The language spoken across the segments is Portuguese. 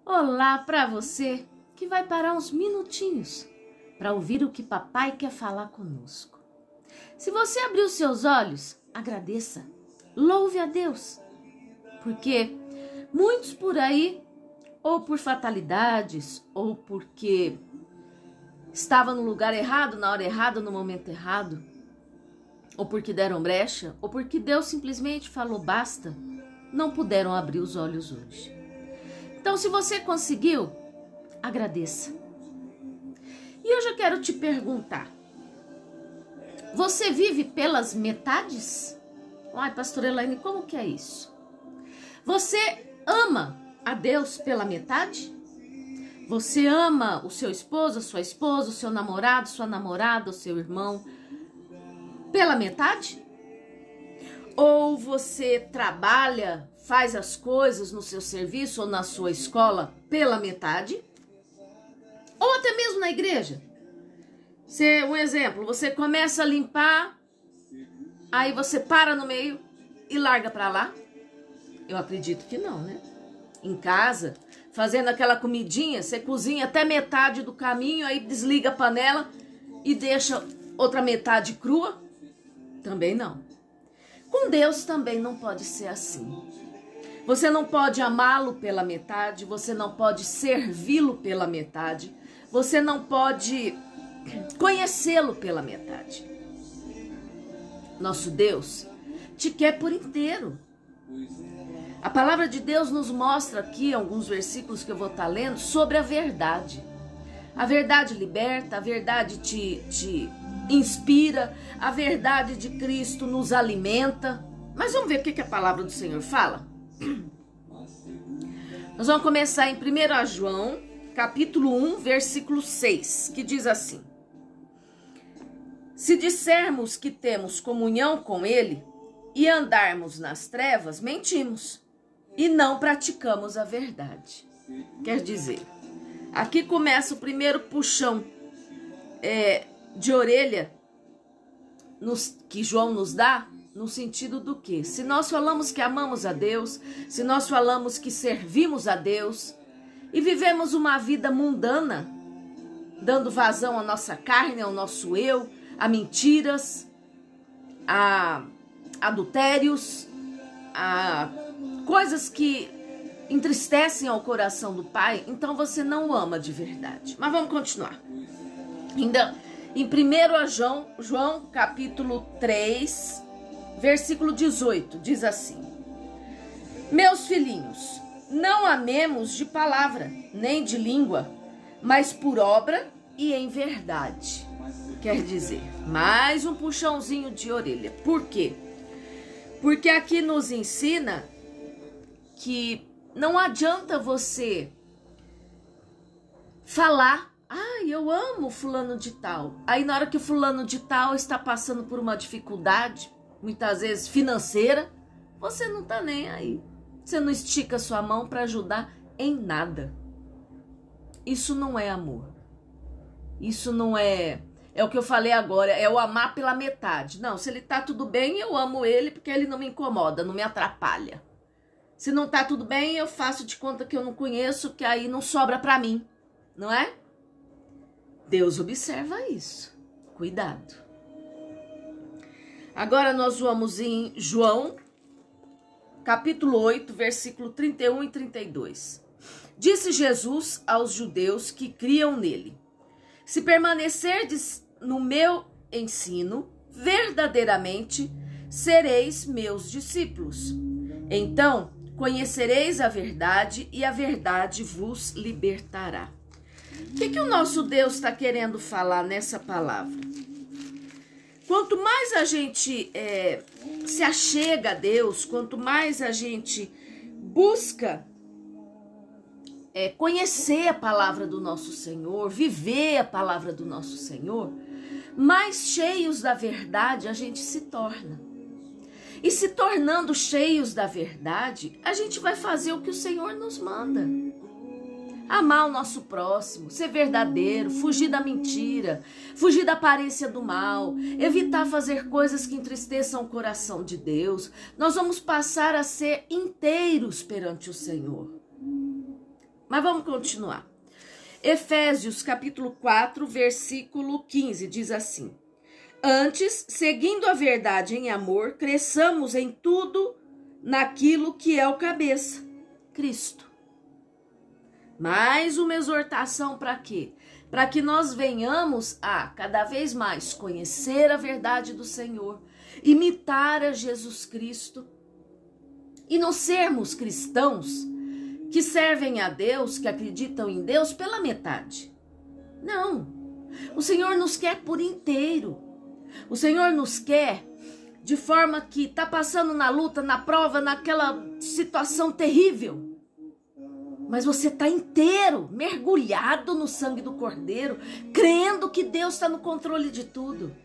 Olá para você que vai parar uns minutinhos para ouvir o que papai quer falar conosco. Se você abrir os seus olhos, agradeça, louve a Deus, porque muitos por aí, ou por fatalidades, ou porque estava no lugar errado, na hora errada, no momento errado, ou porque deram brecha, ou porque Deus simplesmente falou basta, não puderam abrir os olhos hoje. Então, se você conseguiu, agradeça. E hoje eu quero te perguntar, você vive pelas metades? Ai, pastora Elaine, como que é isso? Você ama a Deus pela metade? Você ama o seu esposo, a sua esposa, o seu namorado, sua namorada, o seu irmão pela metade? Ou você trabalha, faz as coisas no seu serviço ou na sua escola pela metade? Ou até mesmo na igreja? Um exemplo, você começa a limpar, aí você para no meio e larga pra lá? Eu acredito que não, né? Em casa, fazendo aquela comidinha, você cozinha até metade do caminho, aí desliga a panela e deixa outra metade crua? Também não. Com Deus também não pode ser assim. Você não pode amá-lo pela metade, você não pode servi-lo pela metade, você não pode conhecê-lo pela metade. Nosso Deus te quer por inteiro. A palavra de Deus nos mostra aqui, alguns versículos que eu vou estar lendo, sobre a verdade. A verdade liberta, a verdade te inspira, a verdade de Cristo nos alimenta. Mas vamos ver o que a palavra do Senhor fala? Nós vamos começar em 1 João, capítulo 1, versículo 6, que diz assim: se dissermos que temos comunhão com Ele e andarmos nas trevas, mentimos e não praticamos a verdade. Quer dizer, aqui começa o primeiro puxão de orelha que João nos dá, no sentido do quê? Se nós falamos que amamos a Deus, se nós falamos que servimos a Deus e vivemos uma vida mundana, dando vazão à nossa carne, ao nosso eu, a mentiras, a adultérios, a coisas que entristecem ao coração do Pai, então você não o ama de verdade. Mas vamos continuar. Ainda em 1 João capítulo 3, versículo 18, diz assim: meus filhinhos, não amemos de palavra, nem de língua, mas por obra e em verdade. Quer dizer, mais um puxãozinho de orelha. Por quê? Porque aqui nos ensina que não adianta você falar, eu amo fulano de tal. Aí na hora que o fulano de tal está passando por uma dificuldade, muitas vezes financeira, você não tá nem aí. Você não estica sua mão para ajudar em nada. Isso não é amor. Isso não é o que eu falei agora, é o amar pela metade. Não, se ele tá tudo bem, eu amo ele porque ele não me incomoda, não me atrapalha. Se não tá tudo bem, eu faço de conta que eu não conheço, que aí não sobra pra mim, não é? Deus observa isso. Cuidado. Agora nós vamos em João, capítulo 8, versículo 31 e 32. Disse Jesus aos judeus que criam nele: se permanecerdes no meu ensino, verdadeiramente sereis meus discípulos. Então conhecereis a verdade e a verdade vos libertará. O que o nosso Deus está querendo falar nessa palavra? Quanto mais a gente se achega a Deus, quanto mais a gente busca conhecer a palavra do nosso Senhor, viver a palavra do nosso Senhor, mais cheios da verdade a gente se torna. E se tornando cheios da verdade, a gente vai fazer o que o Senhor nos manda. Amar o nosso próximo, ser verdadeiro, fugir da mentira, fugir da aparência do mal, evitar fazer coisas que entristeçam o coração de Deus. Nós vamos passar a ser inteiros perante o Senhor. Mas vamos continuar. Efésios capítulo 4, versículo 15, diz assim: Antes, seguindo a verdade em amor, cresçamos em tudo naquilo que é o cabeça, Cristo. Mais uma exortação para quê? Para que nós venhamos a cada vez mais conhecer a verdade do Senhor, imitar a Jesus Cristo e não sermos cristãos que servem a Deus, que acreditam em Deus pela metade. Não, o Senhor nos quer por inteiro. O Senhor nos quer de forma que está passando na luta, na prova, naquela situação terrível. Mas você está inteiro, mergulhado no sangue do Cordeiro, crendo que Deus está no controle de tudo.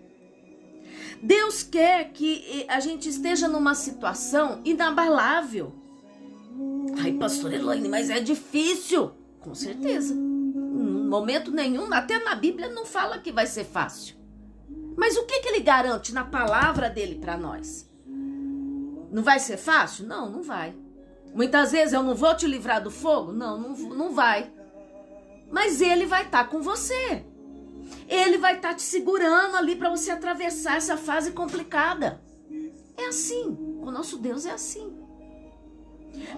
Deus quer que a gente esteja numa situação inabalável. Ai, pastor Elaine, mas é difícil. Com certeza. Em momento nenhum, até na Bíblia não fala que vai ser fácil. Mas o que ele garante na palavra dele para nós? Não vai ser fácil? Não, não vai. Muitas vezes eu não vou te livrar do fogo? Não vai. Mas ele vai estar com você. Ele vai estar te segurando ali para você atravessar essa fase complicada. É assim. O nosso Deus é assim.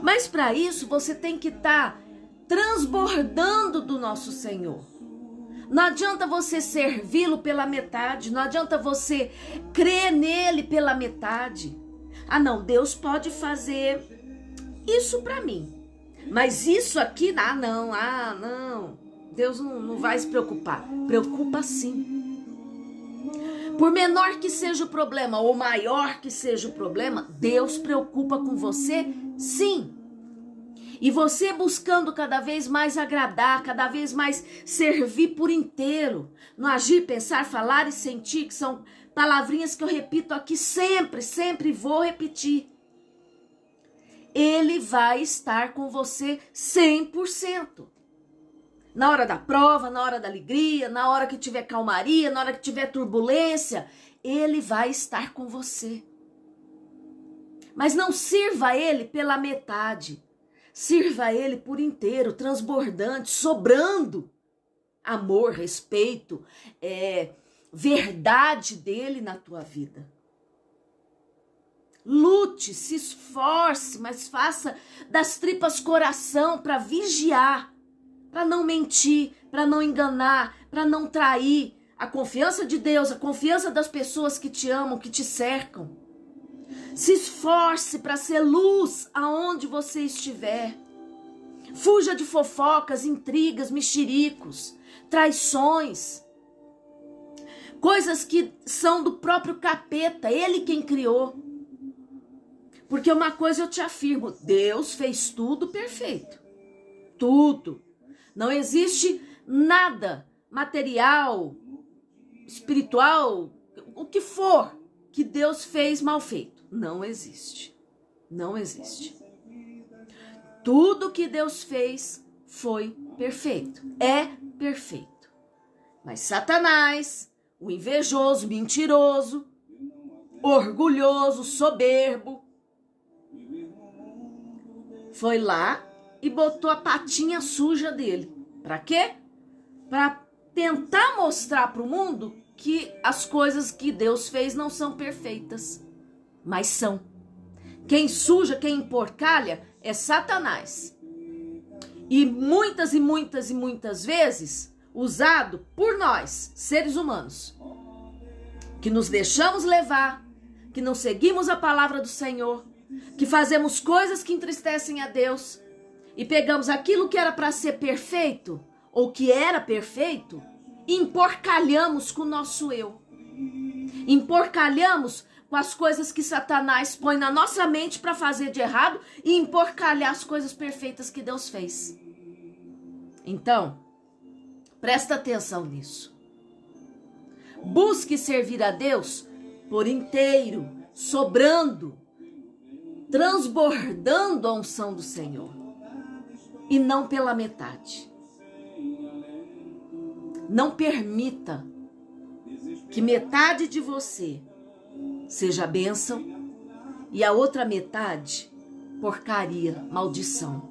Mas para isso você tem que estar transbordando do nosso Senhor. Não adianta você servi-lo pela metade. Não adianta você crer nele pela metade. Ah, não, Deus pode fazer isso para mim. Mas isso aqui, não. Deus não vai se preocupar. Preocupa sim. Por menor que seja o problema ou maior que seja o problema, Deus preocupa com você sim. E você buscando cada vez mais agradar, cada vez mais servir por inteiro, no agir, pensar, falar e sentir, que são palavrinhas que eu repito aqui sempre vou repetir. Ele vai estar com você 100%. Na hora da prova, na hora da alegria, na hora que tiver calmaria, na hora que tiver turbulência, ele vai estar com você. Mas não sirva a ele pela metade. Sirva a ele por inteiro, transbordante, sobrando amor, respeito, verdade dele na tua vida. Lute, se esforce, mas faça das tripas coração para vigiar, para não mentir, para não enganar, para não trair a confiança de Deus, a confiança das pessoas que te amam, que te cercam. Se esforce para ser luz aonde você estiver. Fuja de fofocas, intrigas, mexericos, traições. Coisas que são do próprio capeta, ele quem criou. Porque uma coisa eu te afirmo, Deus fez tudo perfeito. Tudo. Não existe nada material, espiritual, o que for, que Deus fez mal feito. Não existe. Não existe. Tudo que Deus fez foi perfeito. É perfeito. Mas Satanás, o invejoso, mentiroso, orgulhoso, soberbo, foi lá e botou a patinha suja dele. Para quê? Para tentar mostrar para o mundo que as coisas que Deus fez não são perfeitas, mas são. Quem suja, quem emporcalha é Satanás. E muitas vezes usado por nós, seres humanos, que nos deixamos levar, que não seguimos a palavra do Senhor, que fazemos coisas que entristecem a Deus e pegamos aquilo que era para ser perfeito ou que era perfeito e emporcalhamos com o nosso eu. Emporcalhamos com as coisas que Satanás põe na nossa mente para fazer de errado e emporcalhar as coisas perfeitas que Deus fez. Então, presta atenção nisso. Busque servir a Deus por inteiro, sobrando, transbordando a unção do Senhor. E não pela metade. Não permita que metade de você seja bênção e a outra metade porcaria, maldição.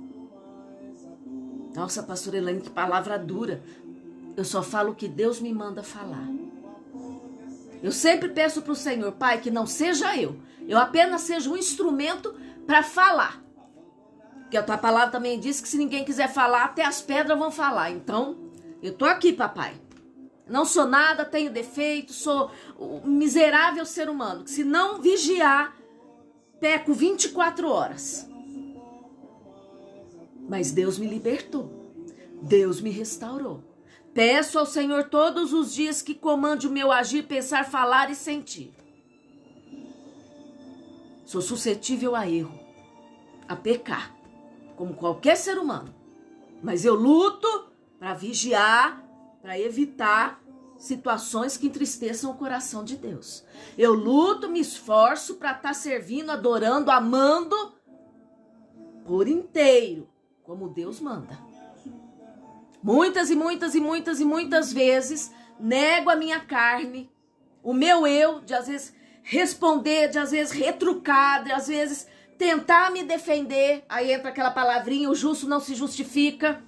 Nossa, pastora Elaine, que palavra dura. Eu só falo o que Deus me manda falar. Eu sempre peço para o Senhor, Pai, que não seja eu apenas seja um instrumento para falar. Porque a tua palavra também diz que se ninguém quiser falar, até as pedras vão falar. Então, eu tô aqui, papai. Não sou nada, tenho defeito, sou um miserável ser humano, que se não vigiar, peco 24 horas. Mas Deus me libertou, Deus me restaurou. Peço ao Senhor todos os dias que comande o meu agir, pensar, falar e sentir. Sou suscetível a erro, a pecar, como qualquer ser humano. Mas eu luto para vigiar, para evitar situações que entristeçam o coração de Deus. Eu luto, me esforço para estar servindo, adorando, amando por inteiro, como Deus manda. Muitas e muitas e muitas e muitas vezes nego a minha carne, o meu eu, de às vezes responder, de às vezes retrucar, de às vezes tentar me defender. Aí entra aquela palavrinha, o justo não se justifica.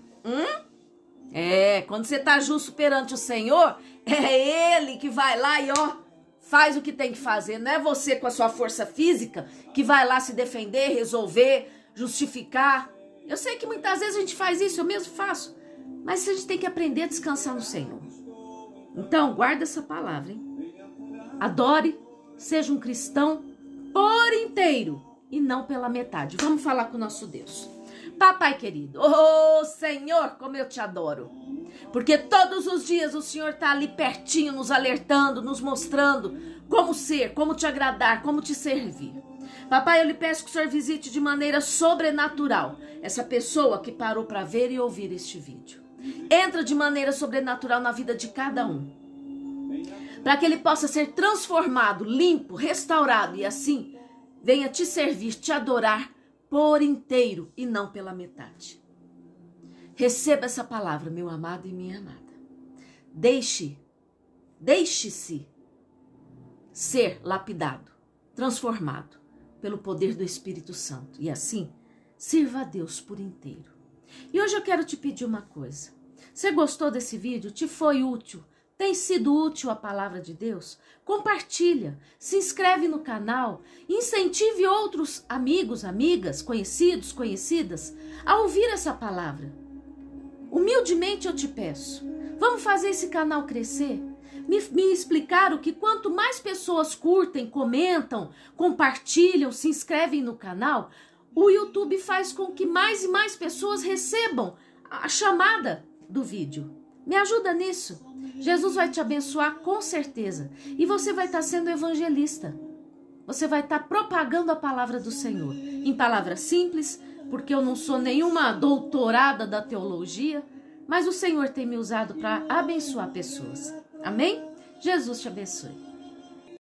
Quando você tá justo perante o Senhor, é Ele que vai lá e faz o que tem que fazer. Não é você com a sua força física que vai lá se defender, resolver, justificar. Eu sei que muitas vezes a gente faz isso, eu mesmo faço. Mas a gente tem que aprender a descansar no Senhor. Então, guarda essa palavra, hein? Adore, seja um cristão por inteiro e não pela metade. Vamos falar com o nosso Deus. Papai querido, Senhor, como eu te adoro. Porque todos os dias o Senhor está ali pertinho, nos alertando, nos mostrando como ser, como te agradar, como te servir. Papai, eu lhe peço que o Senhor visite de maneira sobrenatural essa pessoa que parou para ver e ouvir este vídeo. Entra de maneira sobrenatural na vida de cada um, para que ele possa ser transformado, limpo, restaurado e assim venha te servir, te adorar por inteiro e não pela metade. Receba essa palavra, meu amado e minha amada. Deixe-se ser lapidado, transformado pelo poder do Espírito Santo e assim sirva a Deus por inteiro. E hoje eu quero te pedir uma coisa. Você gostou desse vídeo? Te foi útil? Tem sido útil a palavra de Deus? Compartilha, se inscreve no canal, incentive outros amigos, amigas, conhecidos, conhecidas a ouvir essa palavra. Humildemente eu te peço, vamos fazer esse canal crescer? Me explicaram que quanto mais pessoas curtem, comentam, compartilham, se inscrevem no canal, o YouTube faz com que mais e mais pessoas recebam a chamada do vídeo. Me ajuda nisso. Jesus vai te abençoar com certeza. E você vai estar sendo evangelista. Você vai estar propagando a palavra do Senhor. Em palavras simples, porque eu não sou nenhuma doutorada da teologia, mas o Senhor tem me usado para abençoar pessoas. Amém? Jesus te abençoe.